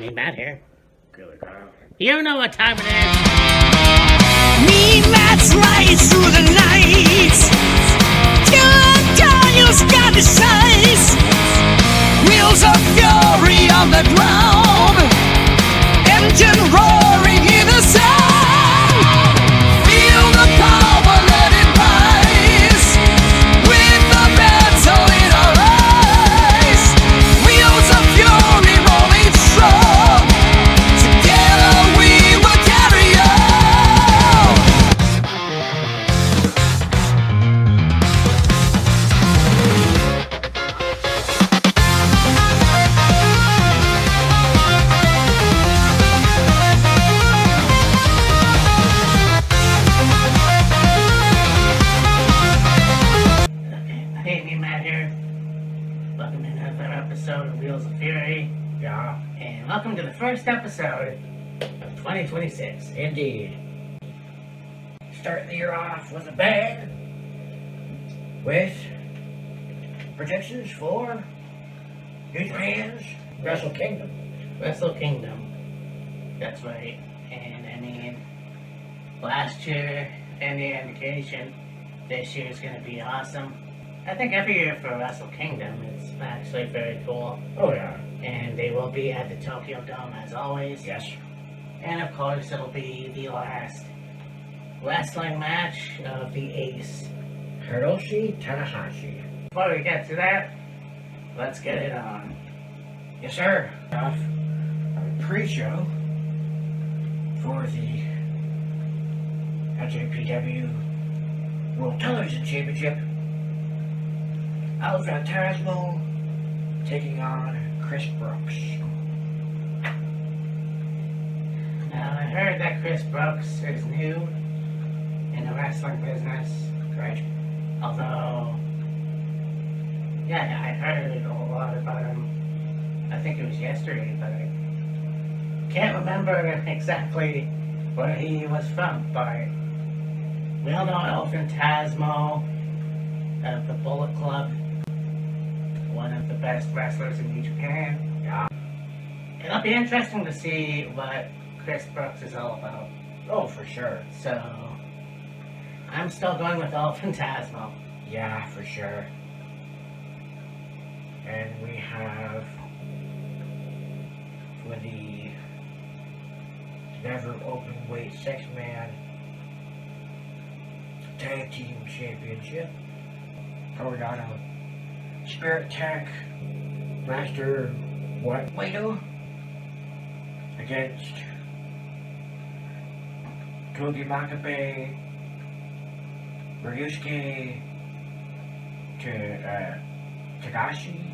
Me, Matt here. Good girl. You know what time it is. Me, Matt's right through the night. Killing Daniel's got his size. Wheels of fury on the ground. Engine roaring in the sound. Feel the power, let it rise. With the battle in our eyes. Wheels of fury rolling strong. Together we will carry on. Hey, me, Matt here. Welcome to another episode of Wheels of Fury. Yeah, And welcome to the first episode of 2026. indeed. Starting the year off with a bang. With predictions for New Japan's Wrestle Kingdom. Wrestle Kingdom. That's right. And I mean, last year, any indication, this year is going to be awesome. I think every year for Wrestle Kingdom, it's actually very cool. Oh yeah. And they will be at the Tokyo Dome as always. Yes. And of course, it'll be the last wrestling match of the Ace. Hiroshi Tanahashi. Before we get to that, let's get it on. Yes, sir. Off a pre-show for the LJPW World Television Championship. El Phantasmo taking on Chris Brooks. Now, I heard that Chris Brooks is new in the wrestling business. Right? Although, yeah, I heard a lot about him. I think it was yesterday, but I can't remember exactly where he was from. But we all know El Phantasmo of the Bullet Club, one of the best wrestlers in New Japan. Yeah. It'll be interesting to see what Chris Brooks is all about. Oh, for sure. So, I'm still going with El Phantasmo. Yeah, for sure. And we have for the never open weight 6-man tag team championship. Colorado Spirit Tech Master White Widow against Togi Makabe, Ryusuke Tagashi,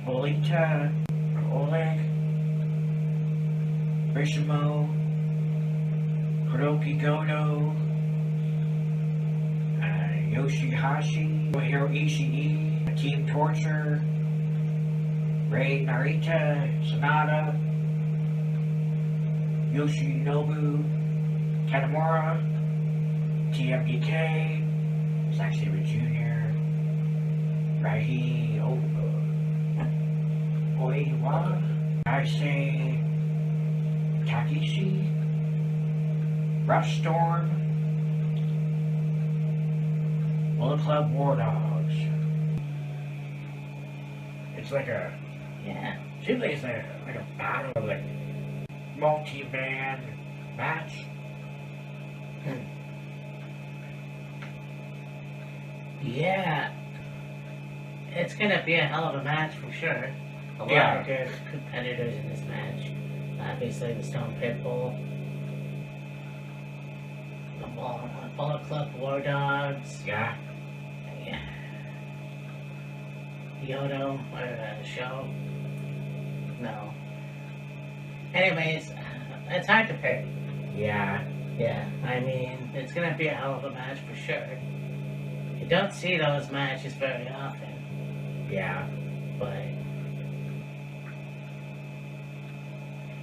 Bolita, Oleg, Rishimo, Hiroki Goto, Yoshihashi, Hiro Ishii, Team Torture, Rei Narita, Sonata, Yoshinobu Kanemura, TMDK, Zack Sabre Jr., Raihi Oiwa, Aisei Takeshi, Rough Storm, Bullet Club War Dogs. It's like a, Yeah. seems like it's like a battle of like multi-man match. Yeah. It's gonna be a hell of a match for sure. A lot Yeah. of good competitors in this match. Obviously, the Stone Pitbull, the Bullet Club War Dogs, Yeah. yeah. Yodo, or Show. No. Anyways, it's hard to pick. Yeah. Yeah, I mean, it's gonna be a hell of a match for sure. You don't see those matches very often, Yeah. but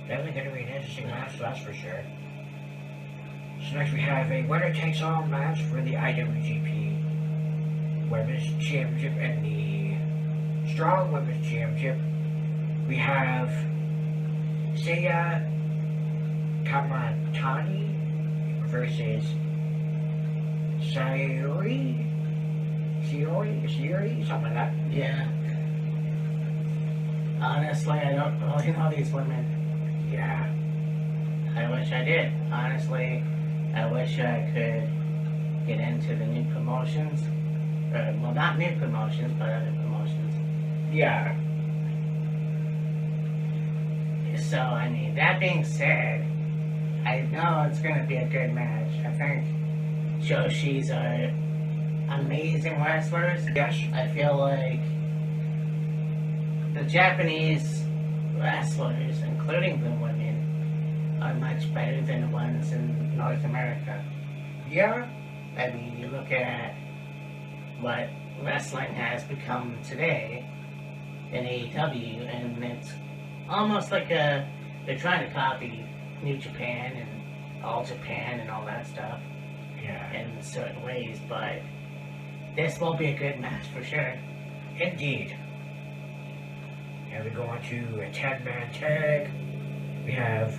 Definitely going to be an interesting match, that's for sure. So next we have a winner takes all match for the IWGP Women's Championship and the Strong Women's Championship. We have Seiya Kamatani versus Sayuri, something like that. Yeah. Honestly, I don't really know these women. Yeah. I wish I did. Honestly, I wish I could get into the new promotions. Well, not new promotions, but other promotions. Yeah. So, I mean, that being said, I know it's going to be a good match. I think Joshi's are amazing wrestlers. Yes. I feel like the Japanese wrestlers, including the women, are much better than the ones in North America. Yeah. I mean, you look at what wrestling has become today in AEW, and it's almost like they're trying to copy New Japan and All Japan and all that stuff Yeah. in certain ways, but this will be a good match for sure. Indeed. And we go on to a 10-man tag. We have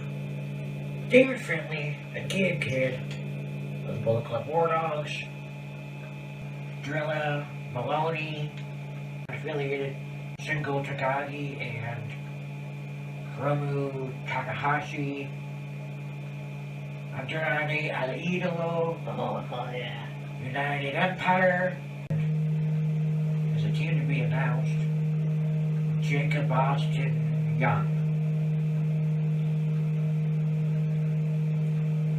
David Finlay, a Gig Kid of the Bullet Club War Dogs, Drilla, Maloney, affiliated Shingo Takagi, and Hiromu Takahashi, Andrade El Idolo, Oh yeah. United Empire. There's a team to be announced. Jacob Austin Young.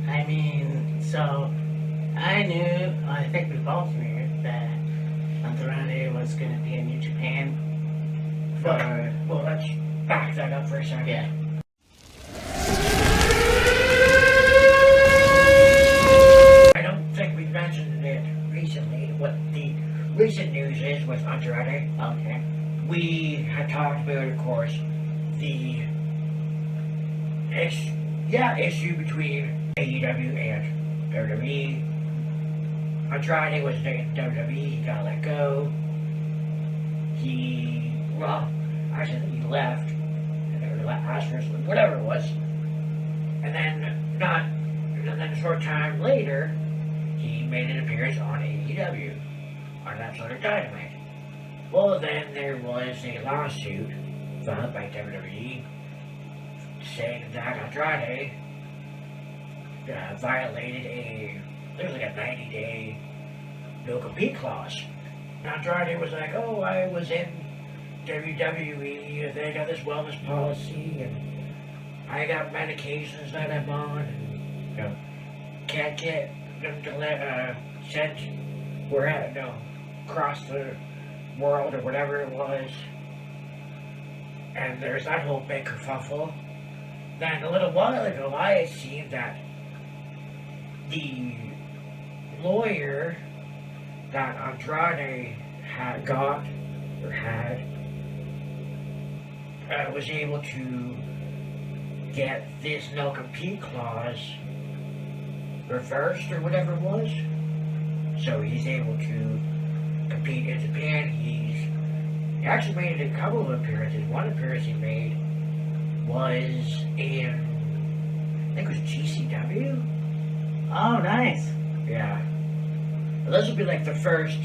I mean, so I think we both knew that Andrade was going to be in New Japan for, Well, let's back that up for a second. yeah. I don't think we've mentioned it recently, what the recent news is with Andrade. Okay. We had talked about, of course, the issue between AEW and WWE. Andrade was in WWE, he got let go. He left, or last wrestling, whatever it was. And then a short time later, he made an appearance on AEW, on that sort of Dynamite. Well, then there was a lawsuit filed by WWE saying that Andrade violated there's like a 90-day no-compete clause. Andrade was like, oh, I was in WWE, they got this wellness policy, and I got medications that I'm on, and can't get them to sent across the world or whatever it was. And there's that whole big kerfuffle. Then a little while ago, I had seen that the lawyer that Andrade had was able to get this no-compete clause reversed or whatever it was. So he's able to compete in Japan. He actually made a couple of appearances. One appearance he made was in, I think it was GCW. Oh, nice. Yeah. Well, this will be like the first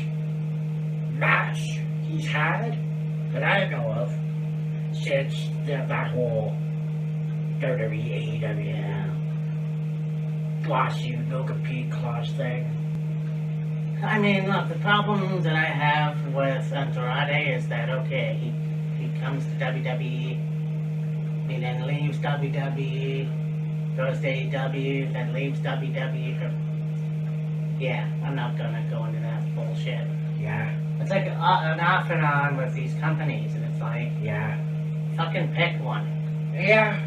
match he's had that I know of since that whole WWE, AEW lawsuit, no compete clause thing. I mean, look, the problem that I have with Andrade is that, okay, he comes to WWE, he then leaves WWE, goes to AEW, then leaves WWE. Yeah, I'm not gonna go into that bullshit. Yeah. It's like an off and on with these companies, and it's like, Yeah. fucking pick one. Yeah.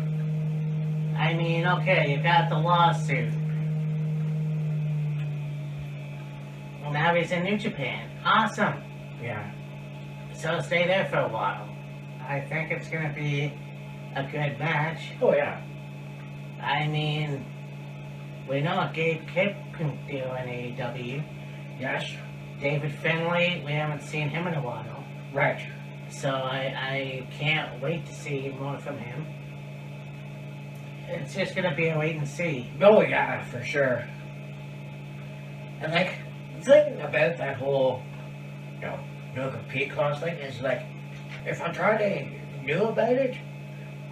I mean, okay, you got the lawsuit. Well, now he's in New Japan. Awesome. Yeah. So stay there for a while. I think it's gonna be a good match. Oh yeah. I mean, we know what Gabe Kidd can do in AEW. Yes. David Finlay, we haven't seen him in a while. Right. So I can't wait to see more from him. It's just gonna be a wait and see. Oh yeah, for sure. And like, the thing about that whole, no compete clause thing is like, if Andrade knew about it,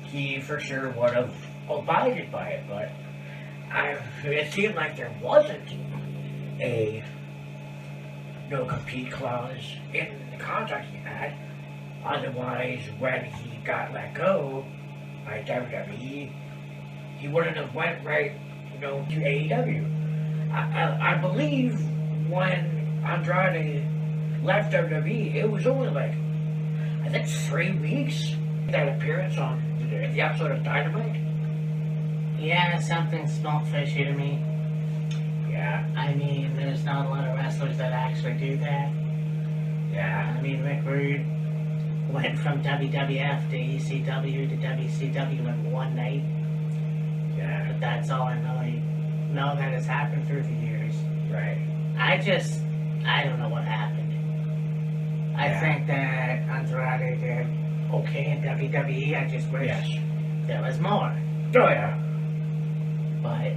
he for sure would have abided by it. But it seemed like there wasn't a no compete clause in the contract he had. Otherwise, when he got let go by WWE, he wouldn't have went right, to AEW. I believe when Andrade left WWE, it was only like, I think 3 weeks, that appearance on the episode of Dynamite. Yeah, something smelled fishy to me. Yeah. I mean, there's not a lot of wrestlers that actually do that. Yeah. I mean, Rick Rude went from WWF to ECW to WCW in one night. Yeah. But that's all I really know that has happened through the years. Right. I don't know what happened. I think that Andrade did okay in WWE. I just wish there was more. Oh yeah. But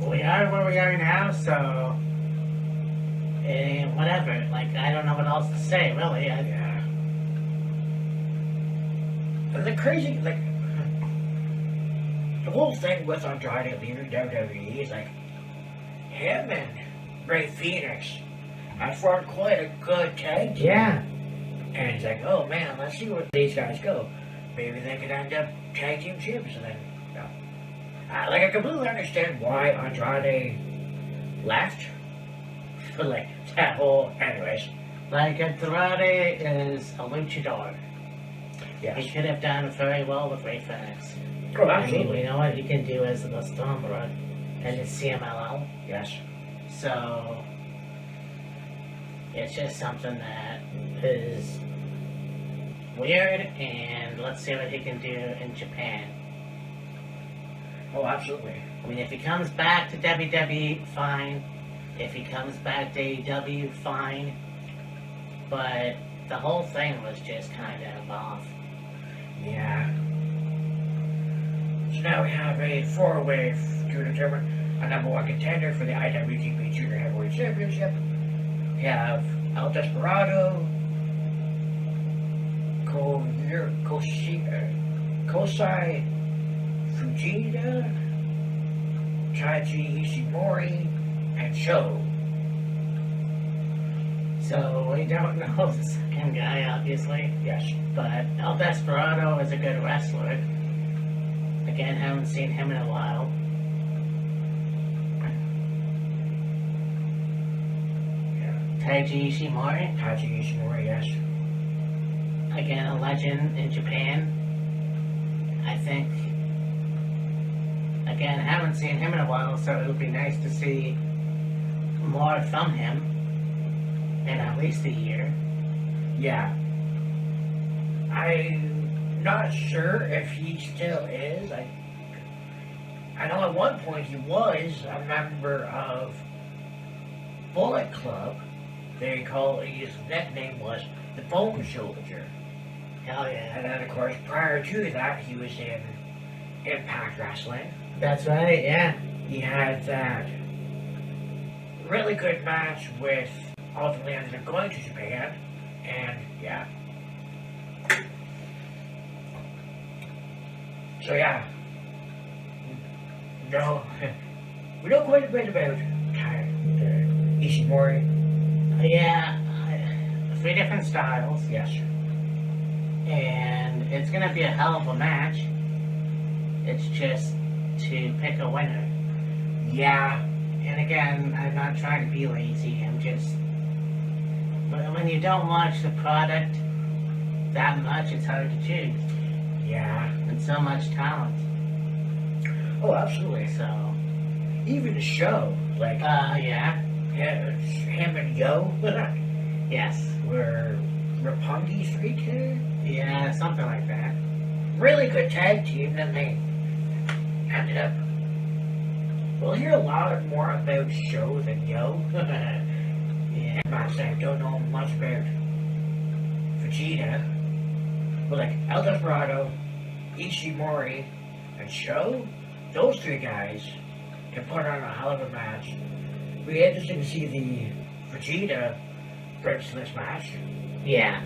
we are where we are now, so whatever. Like, I don't know what else to say, really. Yeah. The crazy, like, the whole thing with Andrade leaving WWE is like, him and Ray Phoenix have formed quite a good tag team. Yeah. And it's like, oh man, let's see where these guys go. Maybe they could end up tag team champions. And then, I completely understand why Andrade left. But like, that whole, anyways. Like, Andrade is a luchador. Yes. He could have done very well with Ray Phoenix. Oh, I mean, absolutely. we know what he can do as the Stormblood and his CMLL. Yes. So, it's just something that is weird, and let's see what he can do in Japan. Oh, absolutely. I mean, if he comes back to WWE, fine. If he comes back to AEW, fine. But the whole thing was just kind of off. Yeah. So now we have a four-way to determine a number one contender for the IWGP Junior Heavyweight Championship. We have El Desperado, Kosai Fujita, Taiji Ishimori, and Sho. So we don't know the second guy, obviously. Yes. But El Desperado is a good wrestler. Again, haven't seen him in a while. Taiji Ishimori. Taiji Ishimori, yes. Again, a legend in Japan. I think, again, haven't seen him in a while, so it would be nice to see more from him in at least a year. Yeah. I'm not sure if he still is. I know at one point he was a member of Bullet Club. His nickname was the Bone Soldier. Hell yeah. And then, of course, prior to that, he was in Impact Wrestling. That's right, yeah. He had that really good match with, ultimately ended up going to Japan, and yeah. So yeah. No, we know quite a bit about Ishimori. Yeah, 3 different styles. Yes. And it's gonna be a hell of a match. It's just to pick a winner. Yeah. And again, I'm not trying to be lazy, I'm just... But when you don't watch the product that much, it's hard to choose. Yeah. And so much talent. Oh, absolutely. So... Even the show, like... yeah. Him and Yo Yes. were Roppongi Street too? Yeah, something like that. Really good tag team, then they ended up... We'll hear a lot more about Show than Yo. Yeah. I'm not saying I don't know much about Vegeta. But like El Desperado, Ishimori, and Sho, those three guys can put on a hell of a match. It'll be interesting to see the Vegeta brings to this match. Yeah.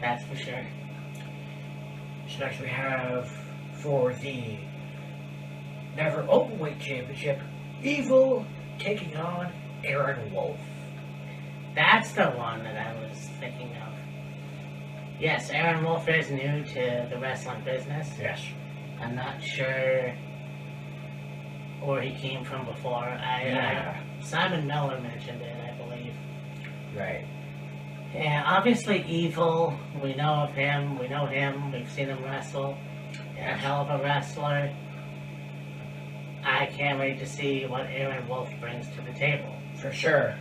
That's for sure. So next we have for the Never Openweight Championship, Evil taking on Aaron Wolf. That's the one that I was thinking of. Yes, Aaron Wolf is new to the wrestling business. Yes. I'm not sure where he came from before. Simon Miller mentioned it, I believe. Right. Yeah, obviously Evil. We know of him. We know him. We've seen him wrestle. A hell of a wrestler. I can't wait to see what Aaron Wolf brings to the table. For sure.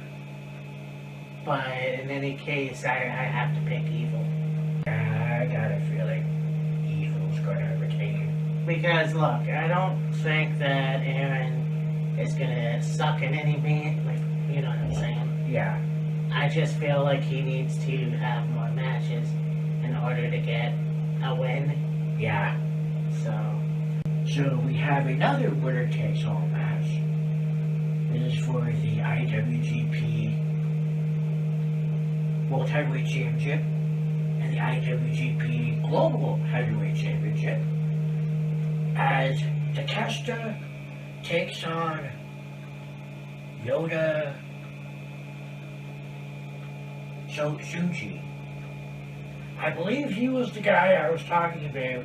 But in any case, I have to pick Evil. I got a feeling Evil's gonna retain. Because look, I don't think that Aaron is gonna suck in any meat. Like, you know what I'm saying? Yeah. I just feel like he needs to have more matches in order to get a win. Yeah. So we have another winner takes all match. This is for the IWGP World Heavyweight Championship and the IWGP Global Heavyweight Championship, as Takeshita takes on Yoda Shuji. I believe he was the guy I was talking about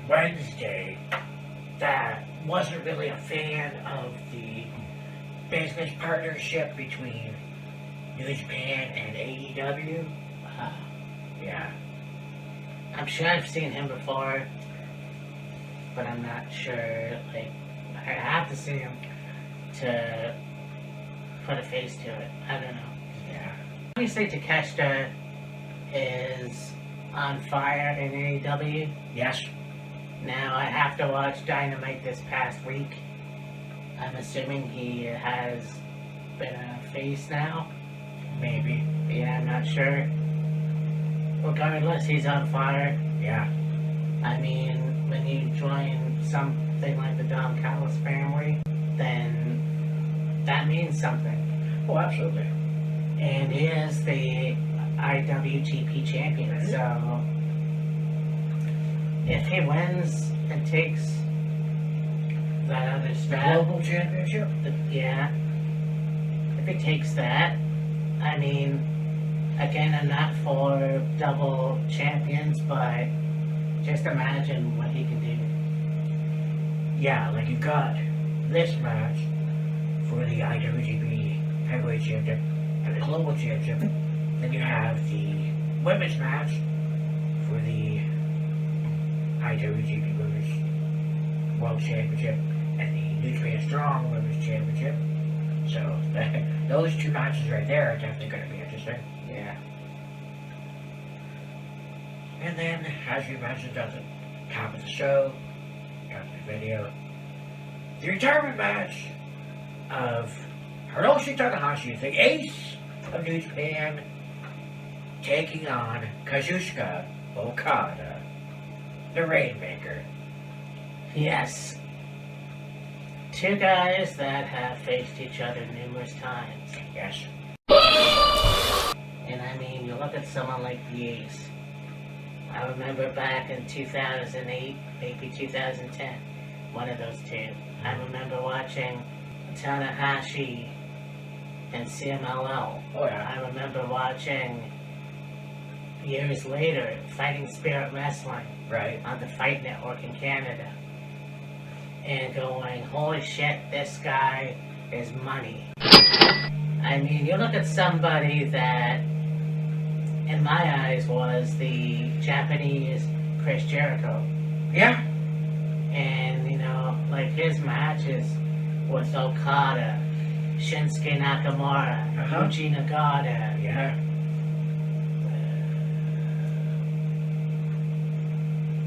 Wednesday that wasn't really a fan of the business partnership between New Japan and AEW. Yeah. I'm sure I've seen him before, but I'm not sure. Like, I have to see him to put a face to it. I don't know. Yeah. Obviously, Takeshita is on fire in AEW. Yes. Now, I have to watch Dynamite this past week. I'm assuming he has been a face now. Maybe. Yeah, I'm not sure. Regardless, he's on fire. Yeah. I mean, when you join something like the Don Callis family, then that means something. Oh, absolutely. And he is the IWGP champion, so if he wins and takes that other strap, Global Championship? yeah, if he takes that, I mean, again, I'm not for double champions, but just imagine what he can do. Yeah, like you've got this match for the IWGP Heavyweight Championship and the Global Championship. Then you have the women's match for the IWGP Women's World Championship and the New Japan Strong Women's Championship. So those two matches right there are definitely going to be interesting. Yeah. And then, as we mentioned at the top of the show, top of the video, the retirement match of Hiroshi Tanahashi, the ace of New Japan, taking on Kazuchika Okada, the Rainmaker. Yes. Two guys that have faced each other numerous times. Yes. And I mean, you look at someone like the Ace. I remember back in 2008, maybe 2010, one of those two. I remember watching Tanahashi and CMLL. Oh yeah. I remember watching, years later, Fighting Spirit Wrestling Right. on the Fight Network in Canada. And going, holy shit, this guy is money. I mean, you look at somebody that, in my eyes, was the Japanese Chris Jericho. Yeah. And, you know, like his matches with Okada, Shinsuke Nakamura, Yuji Nagata. Yeah.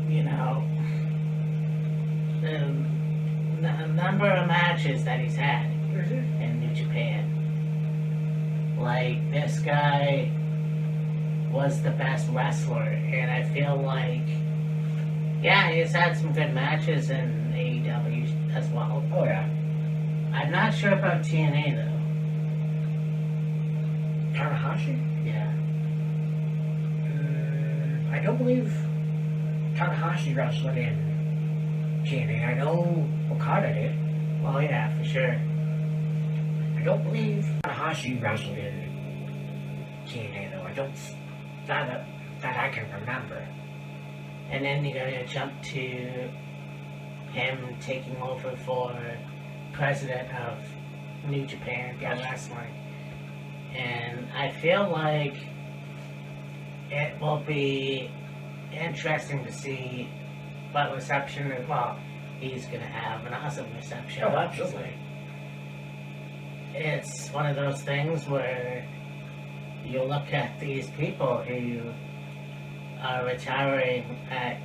You know, the number of matches that he's had in New Japan. Like, this guy was the best wrestler, and I feel like, yeah, he's had some good matches in AEW as well. Oh yeah. I'm not sure about TNA though. Tanahashi? Yeah. I don't believe Tanahashi wrestled in TNA. I know Okada did. Well, yeah, for sure. I don't believe Tanahashi wrestled in TNA though. I don't. That I can remember. And then you gotta jump to him taking over for president of New Japan Pro Wrestling. And I feel like it will be interesting to see what reception, well, he's gonna have an awesome reception. Oh, absolutely. It's one of those things where you look at these people who are retiring at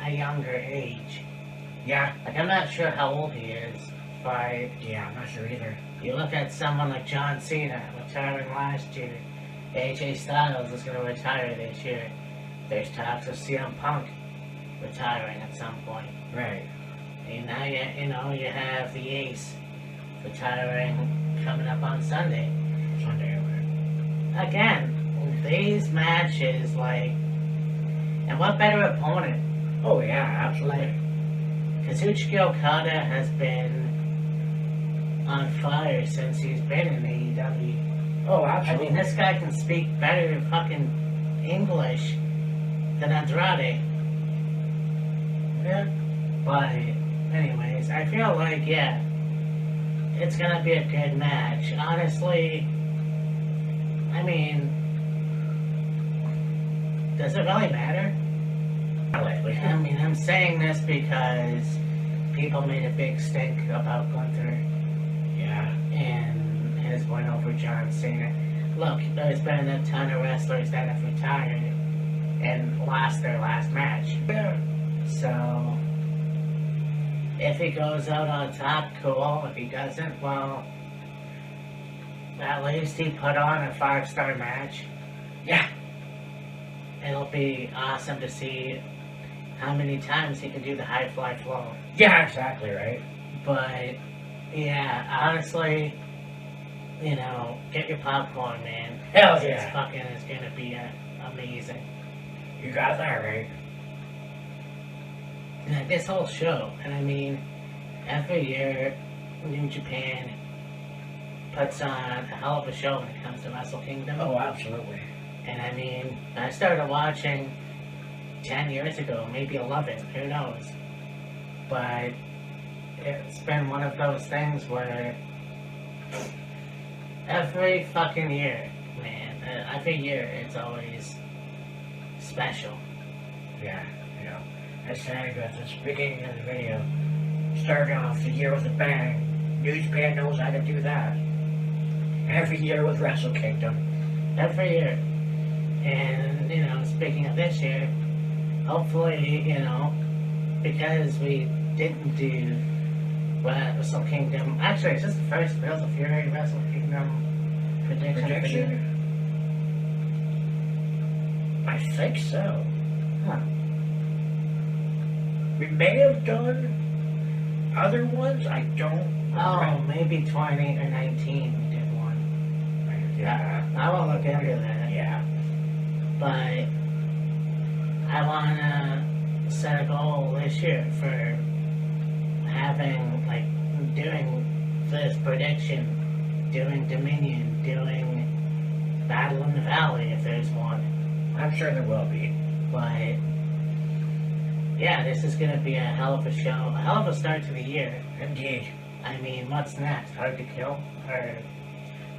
a younger age. Yeah. Like, I'm not sure how old he is, but Yeah, I'm not sure either. you look at someone like John Cena retiring last year. AJ Styles is going to retire this year. There's talks of CM Punk retiring at some point. Right. And now you have the Ace retiring coming up on Sunday. Sunday. Again, these matches, like, and what better opponent? Oh yeah, absolutely. Kazuchika Okada has been on fire since he's been in AEW. Oh, I absolutely. mean, this guy can speak better fucking English than Andrade. Yeah. But, anyways, I feel like, yeah, it's gonna be a good match. Honestly, I mean, does it really matter? Not likely. I mean, I'm saying this because people made a big stink about Gunther Yeah. and his win over John Cena. Look, there's been a ton of wrestlers that have retired and lost their last match. Yeah. So, if he goes out on top, cool. If he doesn't, well, at least he put on a 5-star match. Yeah. It'll be awesome to see how many times he can do the high fly flow. Yeah, exactly, right? But, yeah, honestly, get your popcorn, man. Hell It's yeah. fucking is gonna be amazing. You got that right. Like, this whole show, and I mean, every year, New Japan puts on a hell of a show when it comes to Wrestle Kingdom. Oh, absolutely. And I mean, I started watching 10 years ago, maybe 11, who knows. But it's been one of those things where every fucking year, man, every year it's always special. Yeah, I said at the beginning of the video, starting off the year with a bang. New Japan knows how to do that. Every year with Wrestle Kingdom. Every year. And, speaking of this year, hopefully, because we didn't do Wrestle Kingdom. Actually, it's just the first Wheels of Fury Wrestle Kingdom prediction. Prediction? I think so. Huh. We may have done other ones. I don't. Oh, maybe 20 or 19 we did one. Yeah. I will look into that. Yeah. But I want to set a goal this year for having, doing this prediction, doing Dominion, doing Battle in the Valley if there's one. I'm sure there will be. But, yeah, this is going to be a hell of a show, a hell of a start to the year. Indeed. I mean, what's next? Hard to Kill? Or,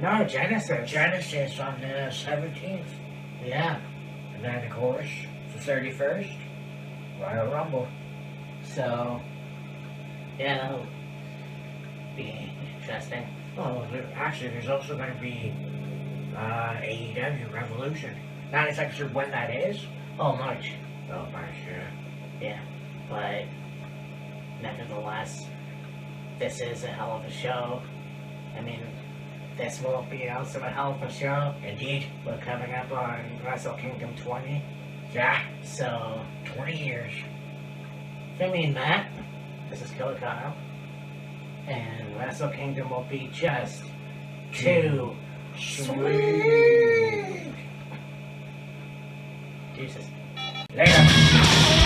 no, Genesis. Genesis on the 17th. Yeah. And then, of course, the 31st, Royal Rumble. So, yeah, that'll be interesting. Oh, actually, there's also going to be AEW Revolution. Not exactly sure when that is. Oh, March. Oh, March, yeah. Yeah. But, nevertheless, this is a hell of a show. I mean, this will be also a hell of a show. Indeed. We're coming up on Wrestle Kingdom 20. Yeah. So, 20 years. for me, Matt, this is Killer Kyle. And Wrestle Kingdom will be just too sweet. Jesus. Later.